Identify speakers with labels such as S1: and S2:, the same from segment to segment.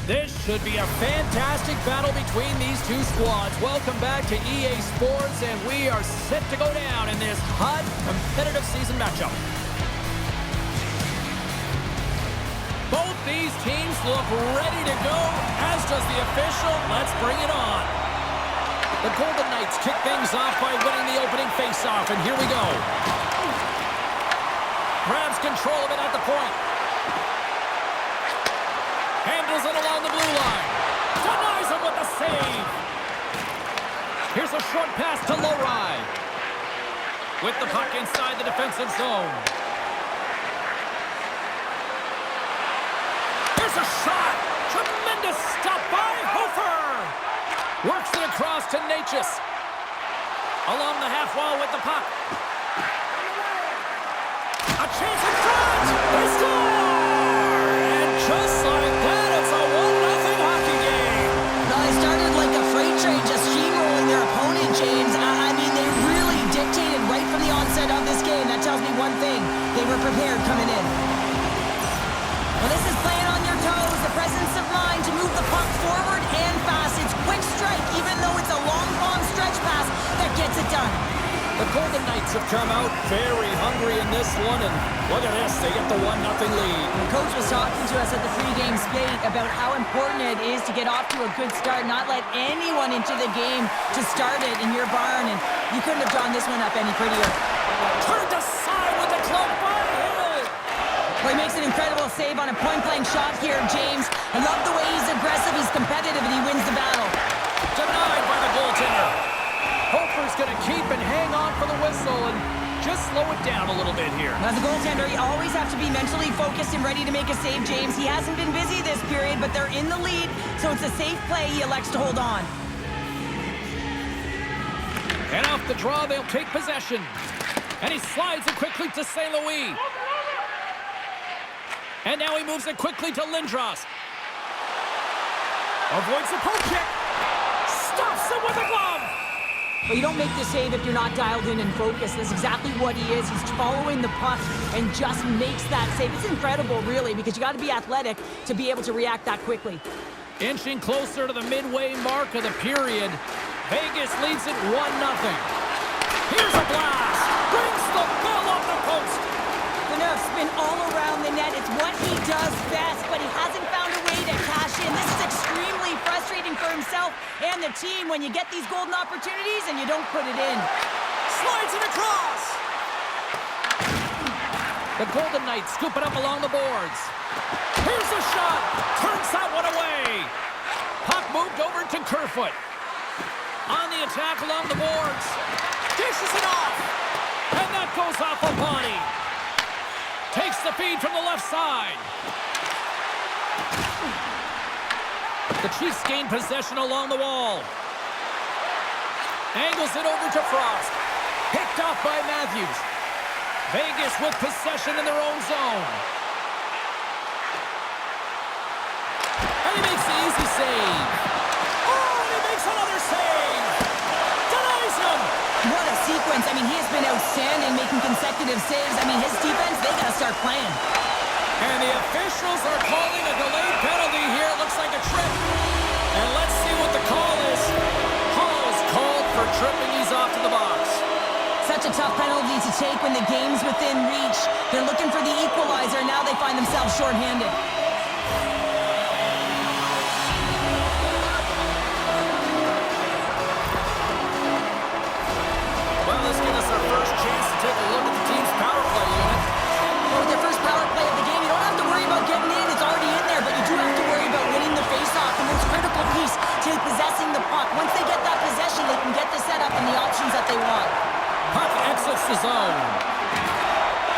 S1: This should be a fantastic battle between these two squads. Welcome back to EA Sports, and we are set to go down in this hot, competitive season matchup. Both these teams look ready to go, as does the official. Let's bring it on. The Golden Knights kick things off by winning the opening faceoff, and here we go. Grabs control of it at the point. Handles it along the blue line. Denies him with the save. Here's a short pass to Lowry. With the puck inside the defensive zone. Here's a shot. Tremendous stop by Hofer. Works it across to Natchez. Along the half wall with the puck. A chance in front. They score! And just like that, it's a 1-0 hockey game.
S2: No, they started like a freight train, just steamrolling their opponent, James. I mean, they really dictated right from the onset of this game. That tells me one thing. They were prepared coming in. Well, this is playing on your toes. The presence of mind to move the puck forward and fast. It's quick strike, even though it's a long stretch pass that gets it done.
S1: The Golden Knights have come out very hungry in this one, and look at this, they get the 1-0 lead.
S2: The coach was talking to us at the pregame skate about how important it is to get off to a good start, not let anyone into the game to start it in your barn, and you couldn't have drawn this one up any prettier.
S1: Turned aside with the glove by Hill.
S2: Well, he makes an incredible save on a point-blank shot here, James. I love the way he's aggressive, he's competitive, and he wins the battle.
S1: Denied by the goaltender. Hofer's going to keep and hang on for the whistle and just slow it down a little bit here.
S2: As a goaltender, you always have to be mentally focused and ready to make a save, James. He hasn't been busy this period, but they're in the lead, so it's a safe play. He elects to hold on.
S1: And off the draw, they'll take possession. And he slides it quickly to St. Louis. And now he moves it quickly to Lindros. Avoids the poke check. Stops him with a glove.
S2: Well, you don't make the save if you're not dialed in and focused. That's exactly what he is. He's following the puck and just makes that save. It's incredible, really, because you got to be athletic to be able to react that quickly.
S1: Inching closer to the midway mark of the period. Vegas leads it 1-0. Here's a blast. Brings the ball off the post.
S2: The nerve spin all around the net. It's what he does best, but he hasn't found a way to cash in. This is extremely frustrating for himself and the team when you get these golden opportunities and you don't put it in.
S1: Slides it across. The Golden Knights scoop it up along the boards. Here's a shot. Turns that one away. Puck moved over to Kerfoot. On the attack along the boards. Dishes it off. And that goes off a body. Takes the feed from the left side. The Chiefs gain possession along the wall. Angles it over to Frost. Picked off by Matthews. Vegas with possession in their own zone. And he makes the easy save. Oh, and he makes another save. Denies him.
S2: What a sequence. I mean, he has been outstanding making consecutive saves. I mean, his defense, they got to start playing.
S1: And the officials are calling a delayed penalty here. It looks like a trip. And let's see what the call is. Hall's called for tripping. He's off to the box.
S2: Such a tough penalty to take when the game's within reach. They're looking for the equalizer. Now they find themselves shorthanded.
S1: Well, this gives us our first chance to take a look at the team's power play unit.
S2: Well, with your first power play of the game, you don't have to worry about getting in. It's already in there, but you do have to worry about winning the faceoff. The most critical piece to possessing the puck. Once they get that possession, they can get the setup and the options that they want.
S1: Puck exits the zone.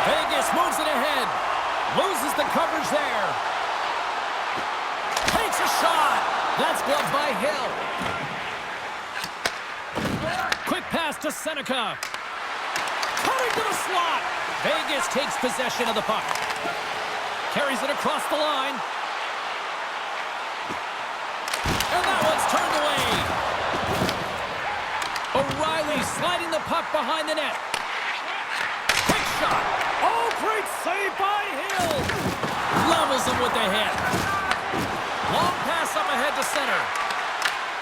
S1: Vegas moves it ahead. Loses the coverage there. Takes a shot. That's gloved by Hill. Quick pass to Seneca. Cutting to the slot. Vegas takes possession of the puck. Carries it across the line. And that one's turned away. O'Reilly sliding the puck behind the net. Quick shot. Oh, great save by Hill. Levels him with the hit. Long pass center.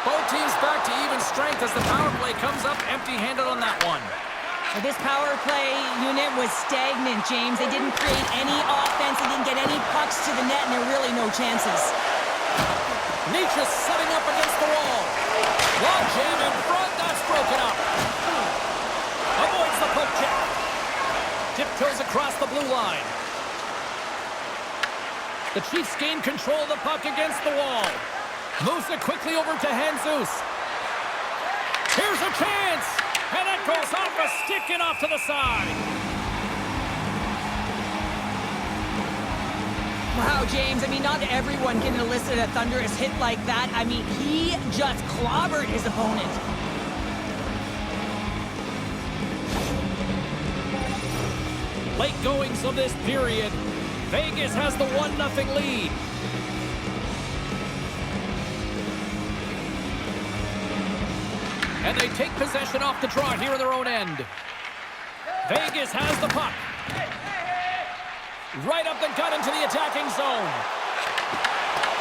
S1: Both teams back to even strength as the power play comes up empty-handed on that one.
S2: Well, this power play unit was stagnant, James. They didn't create any offense. They didn't get any pucks to the net, and there were really no chances.
S1: Nietzsche setting up against the wall. Long jam in front. That's broken up. Avoids the poke check. Tiptoes across the blue line. The Chiefs gain control of the puck against the wall. Moves it quickly over to Jesus. Here's a chance. And it goes off a stick and off to the side.
S2: Wow, James. I mean, not everyone can elicit a thunderous hit like that. I mean, he just clobbered his opponent.
S1: Late goings of this period. Vegas has the 1-0 lead. And they take possession off the draw here in their own end. Vegas has the puck. Right up the gut into the attacking zone.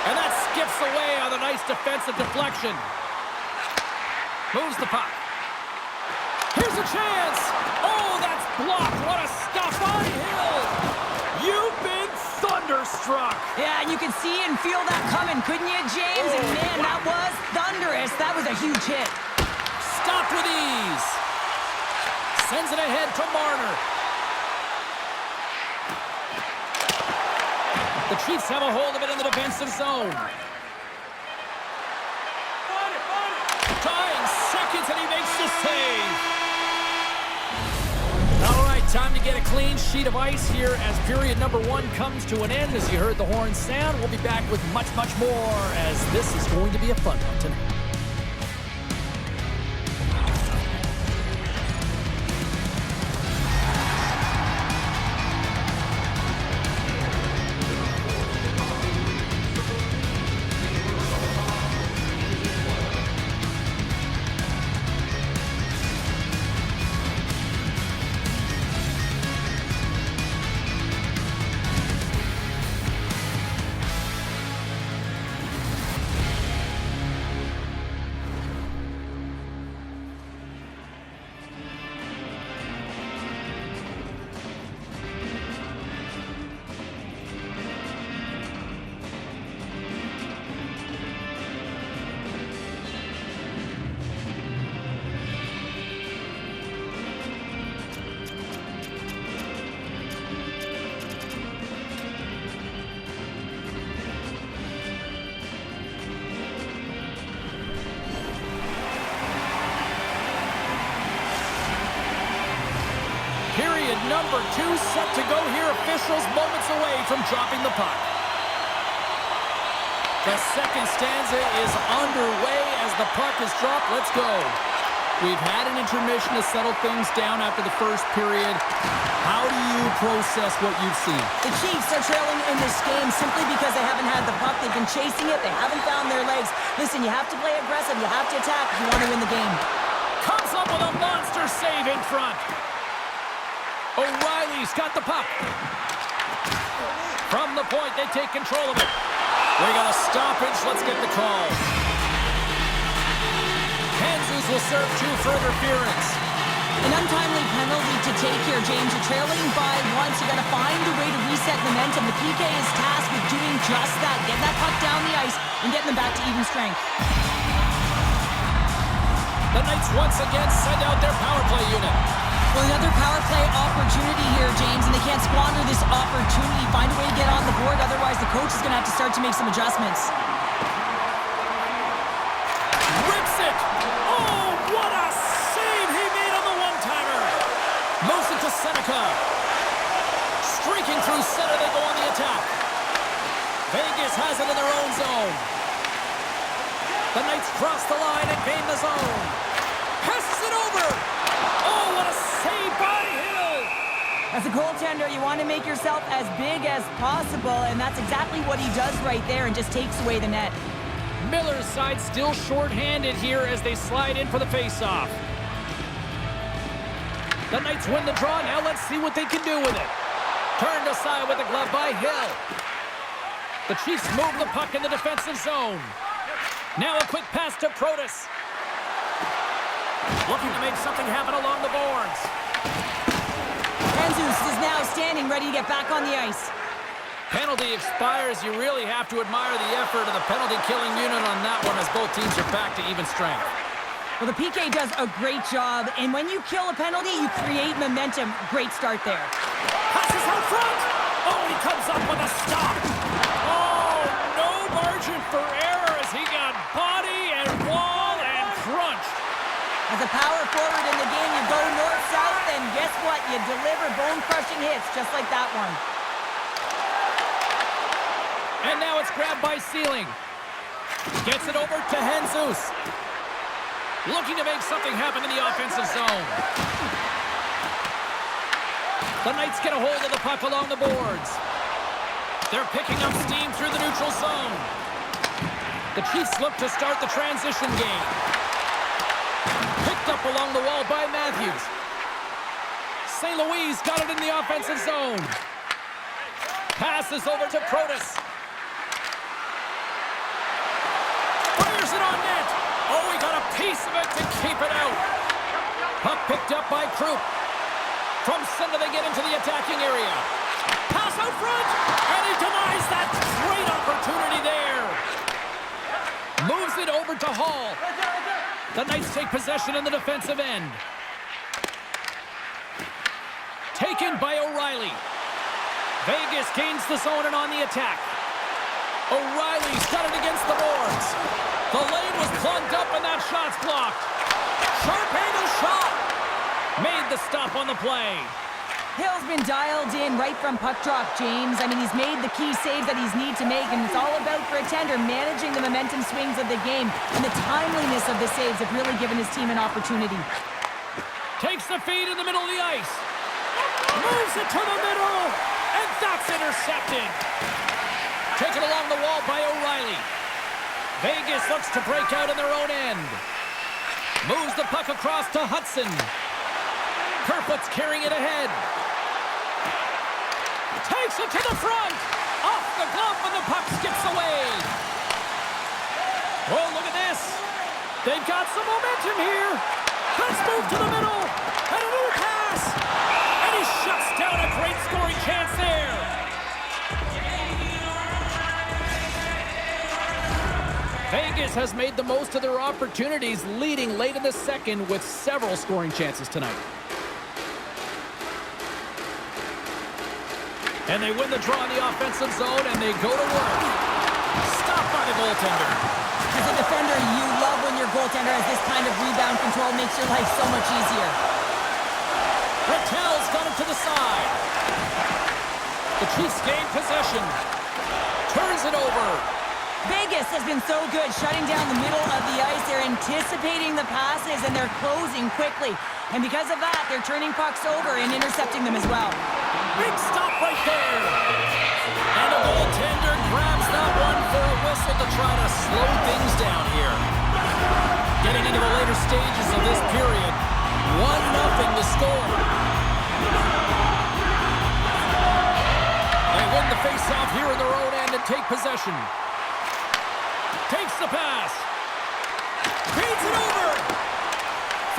S1: And that skips away on a nice defensive deflection. Moves the puck. Here's a chance. Oh, that's blocked. What a stop by Hill. You've been thunderstruck.
S2: Yeah, and you can see and feel that coming, couldn't you, James? And man, that was thunderous. That was a huge hit.
S1: Stopped with ease. Sends it ahead to Marner. The Chiefs have a hold of it in the defensive zone. Tying seconds, and he makes the save. All right, time to get a clean sheet of ice here as period number 1 comes to an end. As you heard the horn sound, we'll be back with much, much more as this is going to be a fun one tonight. Period number 2 set to go here. Officials moments away from dropping the puck. The second stanza is underway as the puck is dropped. Let's go. We've had an intermission to settle things down after the first period. How do you process what you've seen?
S2: The Chiefs are trailing in this game simply because they haven't had the puck. They've been chasing it. They haven't found their legs. Listen, you have to play aggressive. You have to attack if you want to win the game.
S1: Comes up with a monster save in front. O'Reilly's got the puck. From the point, they take control of it. We got a stoppage. Let's get the call. Kansas will serve 2 for interference.
S2: An untimely penalty to take here, James. You're trailing by once. You got to find a way to reset momentum. The PK is tasked with doing just that. Getting that puck down the ice and getting them back to even strength.
S1: The Knights once again send out their power play unit.
S2: Well, another power play opportunity here, James, and they can't squander this opportunity. Find a way to get on the board, otherwise the coach is going to have to start to make some adjustments.
S1: Rips it! Oh, what a save he made on the one-timer! Moves it to Seneca. Streaking through center, they go on the attack. Vegas has it in their own zone. The Knights cross the line and gain the zone. Passes it over! Oh, what a save by Hill!
S2: As a goaltender, you want to make yourself as big as possible, and that's exactly what he does right there and just takes away the net.
S1: Miller's side still short-handed here as they slide in for the face-off. The Knights win the draw. Now let's see what they can do with it. Turned aside with the glove by Hill. The Chiefs move the puck in the defensive zone. Now a quick pass to Protas. Looking to make something happen along the boards.
S2: Jesus is now standing, ready to get back on the ice.
S1: Penalty expires. You really have to admire the effort of the penalty-killing unit on that one as both teams are back to even strength.
S2: Well, the PK does a great job, and when you kill a penalty, you create momentum. Great start there.
S1: Passes out front. Oh, he comes up with a stop. Oh, no margin for error as he got body and wall and crunch.
S2: As a power forward in the game, you go north-south, and guess what? You deliver bone-crushing hits just like that one.
S1: And now it's grabbed by Sealing. Gets it over to Jesus. Looking to make something happen in the offensive zone. The Knights get a hold of the puck along the boards. They're picking up steam through the neutral zone. The Chiefs look to start the transition game. Picked up along the wall by Matthews. St. Louis got it in the offensive zone. Passes over to Protas. Fires it on net. Oh, he got a piece of it to keep it out. Puck picked up by Krupp. From center, they get into the attacking area. Pass out front, and he denies that great opportunity there. Moves it over to Hall. The Knights take possession in the defensive end. Taken by O'Reilly. Vegas gains the zone and on the attack. O'Reilly's got it against the boards. The lane was plugged up and that shot's blocked. Sharp angle shot. Made the stop on the play.
S2: Hill's been dialed in right from puck drop, James. I mean, he's made the key saves that he's need to make, and it's all about for a tender managing the momentum swings of the game, and the timeliness of the saves have really given his team an opportunity.
S1: Takes the feed in the middle of the ice. Moves it to the middle, and that's intercepted. Taken along the wall by O'Reilly. Vegas looks to break out in their own end. Moves the puck across to Hudson. Kerfoot's carrying it ahead. Takes it to the front. Off the glove and the puck skips away. Oh, look at this. They've got some momentum here. Let's move to the middle. And a new pass. And he shuts down a great scoring chance there. Vegas has made the most of their opportunities, leading late in the second with several scoring chances tonight. And they win the draw in the offensive zone, and they go to work. Stopped by the goaltender.
S2: As a defender, you love when your goaltender has this kind of rebound control. Makes your life so much easier.
S1: Rattel's got it to the side. The Chiefs gain possession. Turns it over.
S2: Vegas has been so good shutting down the middle of the ice. They're anticipating the passes, and they're closing quickly. And because of that, they're turning pucks over and intercepting them as well.
S1: Big stop right there. And the goaltender grabs that one for a whistle to try to slow things down here. Getting into the later stages of this period. 1-0 to score. They win the face-off here in their own end and take possession. Takes the pass. Feeds it over.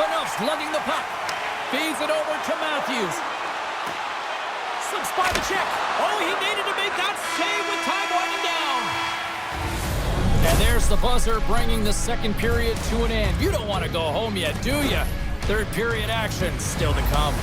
S1: Phaneuf's lugging the puck. Feeds it over to Matthews. Slips by the check. Oh, he needed to make that save with time winding down. And there's the buzzer bringing the second period to an end. You don't want to go home yet, do you? Third period action still to come.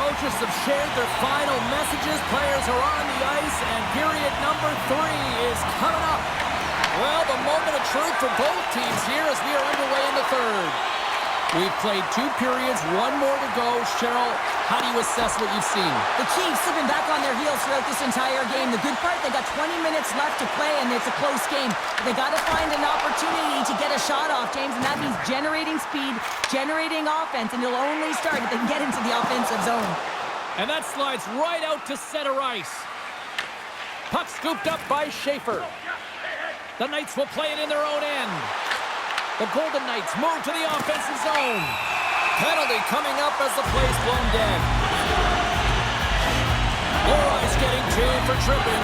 S1: coaches have shared their final messages. Players are on the ice, and period number 3 is coming up. Well, the moment of truth for both teams here as we are underway in the third. We've played 2 periods, 1 more to go. Cheryl, how do you assess what you've seen?
S2: The Chiefs have been back on their heels throughout this entire game. The good part, they got 20 minutes left to play, and it's a close game. They got to find an opportunity to get a shot off, James, and that means generating speed, generating offense, and it'll only start if they can get into the offensive zone.
S1: And that slides right out to center ice. Puck scooped up by Schaefer. The Knights will play it in their own end. The Golden Knights move to the offensive zone. Penalty coming up as the play's blown dead. Lori's getting 2 for tripping.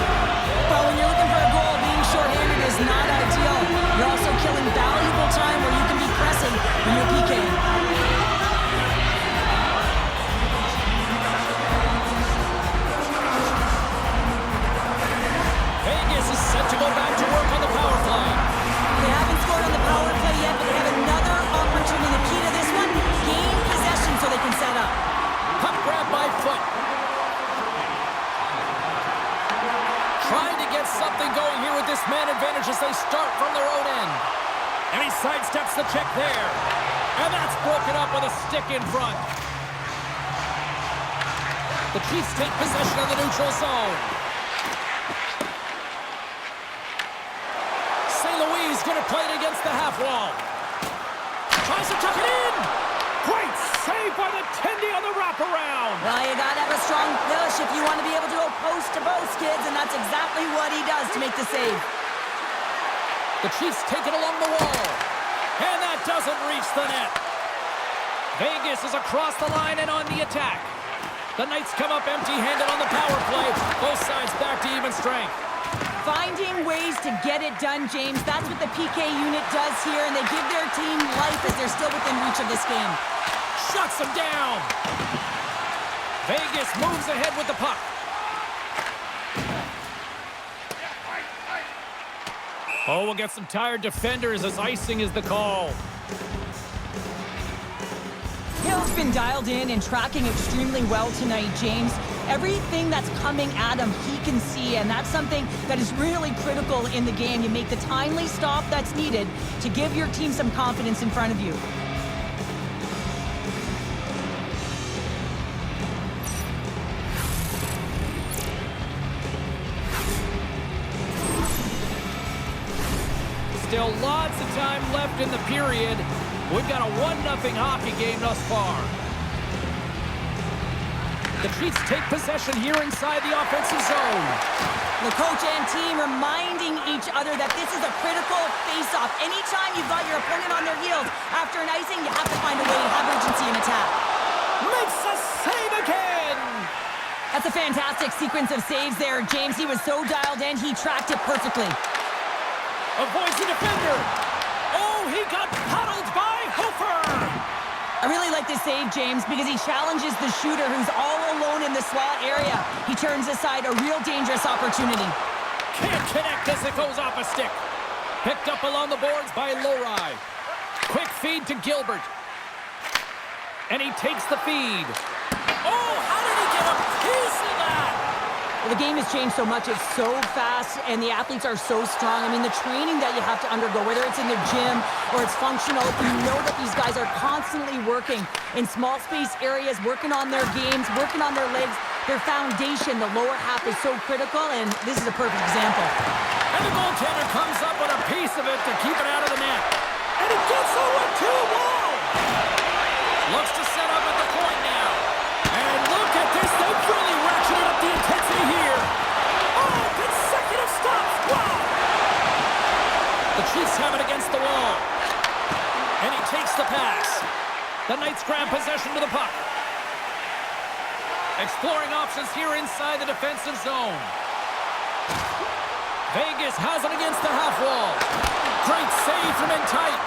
S2: Well, when you're looking for a goal, being shorthanded is not ideal. You're also killing valuable time where you can be pressing when you're PKing.
S1: Vegas is set to go back to work on the power play.
S2: They haven't scored on the power play yet, but they have another opportunity. The key to this one, gain possession so they can set up.
S1: Puck grab by Foot. Trying to get something going here with this man advantage as they start from their own end. And he sidesteps the check there. And that's broken up with a stick in front. The Chiefs take possession of the neutral zone. He's going to play it against the half wall. Tries to tuck it in. Great save by the Tendy on the wraparound.
S2: Well, you got to have a strong push if you want to be able to go post to post, kids, and that's exactly what he does to make the save.
S1: The Chiefs take it along the wall. And that doesn't reach the net. Vegas is across the line and on the attack. The Knights come up empty-handed on the power play. Both sides back to even strength.
S2: Finding ways to get it done, James. That's what the PK unit does here, and they give their team life as they're still within reach of this game.
S1: Shuts them down. Vegas moves ahead with the puck. Oh, we'll get some tired defenders as icing is the call.
S2: Hill's been dialed in and tracking extremely well tonight, James. Everything that's coming at him, he can see, and that's something that is really critical in the game. You make the timely stop that's needed to give your team some confidence in front of you.
S1: Still lots of time left in the period. We've got a 1-0 hockey game thus far. The Chiefs take possession here inside the offensive zone.
S2: The coach and team reminding each other that this is a critical face-off. Anytime you've got your opponent on their heels after an icing, you have to find a way to have urgency in attack.
S1: Makes a save again!
S2: That's a fantastic sequence of saves there, James. He was so dialed in, he tracked it perfectly.
S1: Avoids the defender. Oh, he got puddled by Hofer.
S2: I really like this save, James, because he challenges the shooter who's all alone in the slot area. He turns aside a real dangerous opportunity.
S1: Can't connect as it goes off a stick. Picked up along the boards by Lori. Quick feed to Gilbert. And he takes the feed. Oh, how did he get a piece of that?
S2: Well, the game has changed so much. It's so fast, and the athletes are so strong. I mean, the training that you have to undergo, whether it's in the gym or it's functional, you know that these guys are constantly working in small space areas, working on their games, working on their legs. Their foundation, the lower half, is so critical, and this is a perfect example.
S1: And the goaltender comes up with a piece of it to keep it out of the net. And it gets over to the wall. Looks to set up at the point now. And look at this. They've really ratcheted up the intensity here. Oh, consecutive stops. Wow. The Chiefs have it against the wall. And he takes the pass. The Knights grab possession to the puck. Exploring options here inside the defensive zone. Vegas has it against the half wall. Great save from in tight.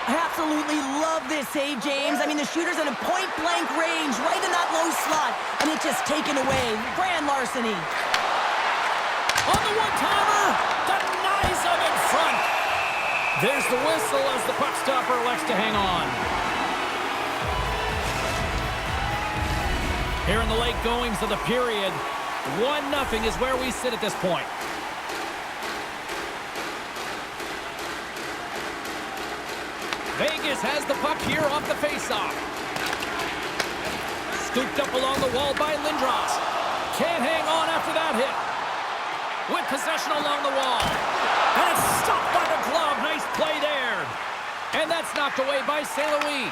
S2: I absolutely love this save, James. I mean, the shooter's in a point-blank range, right in that low slot, and it's just taken away. Grand larceny.
S1: On the one-timer, denies him in front. There's the whistle as the puck stopper elects to hang on. Here in the late goings of the period, 1-0 is where we sit at this point. Vegas has the puck here off the faceoff. Scooped up along the wall by Lindros. Can't hang on after that hit. With possession along the wall. And it's stopped by the glove. Nice play there. And that's knocked away by St. Louis.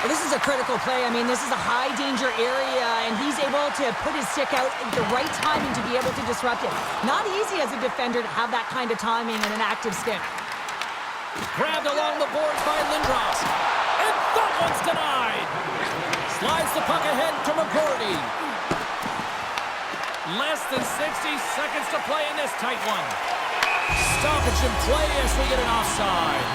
S2: Well, this is a critical play. I mean, this is a high-danger area, and he's able to put his stick out at the right timing to be able to disrupt it. Not easy as a defender to have that kind of timing and an active stick.
S1: Grabbed along the boards by Lindros. And that one's denied. Slides the puck ahead to McGordy. Less than 60 seconds to play in this tight one. Stoppage in play as we get an offside.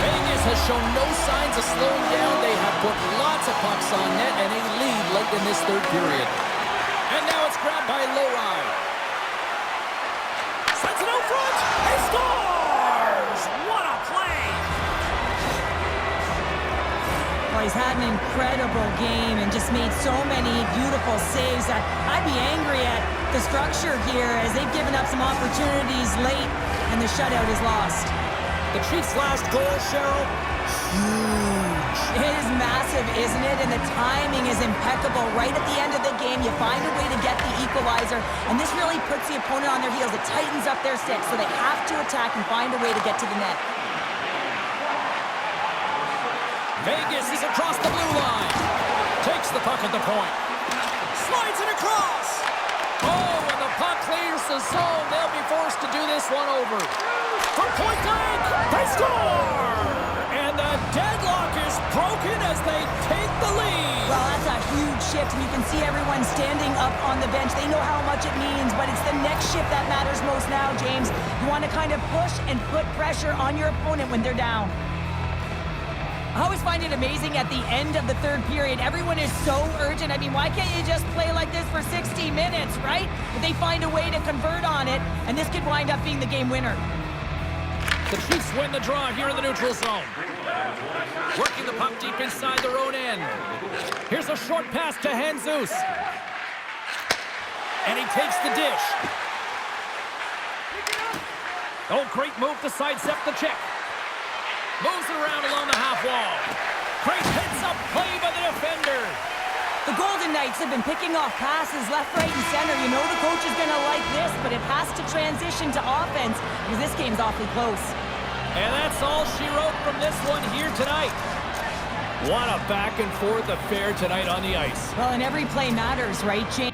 S1: Vegas has shown no signs of slowing down. They have put lots of pucks on net and a lead late in this third period. And now it's grabbed by Lowry. Sends it out front. He scores! What a play!
S2: Well, he's had an incredible game and just made so many beautiful saves that I'd be angry at the structure here as they've given up some opportunities late and the shutout is lost.
S1: The Chiefs' last goal, Cheryl, huge.
S2: It is massive, isn't it? And the timing is impeccable. Right at the end of the game, you find a way to get the equalizer, and this really puts the opponent on their heels. It tightens up their sticks, so they have to attack and find a way to get to the net.
S1: Vegas is across the blue line. Takes the puck at the point. Slides it across. Oh, and the puck clears the zone. They'll be forced to do this one over. From point blank, they score! And the deadlock is broken as they take the lead.
S2: Well, that's a huge shift, and you can see everyone standing up on the bench. They know how much it means, but it's the next shift that matters most now, James. You want to kind of push and put pressure on your opponent when they're down. I always find it amazing at the end of the third period. Everyone is so urgent. I mean, why can't you just play like this for 60 minutes, right? But they find a way to convert on it, and this could wind up being the game winner.
S1: The Chiefs win the draw here in the neutral zone. Working the puck deep inside their own end. Here's a short pass to Jesus. And he takes the dish. Oh, great move to sidestep the check. Moves it around along the half wall. Great heads-up play by the defender.
S2: The Golden Knights have been picking off passes left, right, and center. You know the coach is going to like this, but it has to transition to offense because this game's awfully close.
S1: And that's all she wrote from this one here tonight. What a back and forth affair tonight on the ice.
S2: Well, and every play matters, right, James?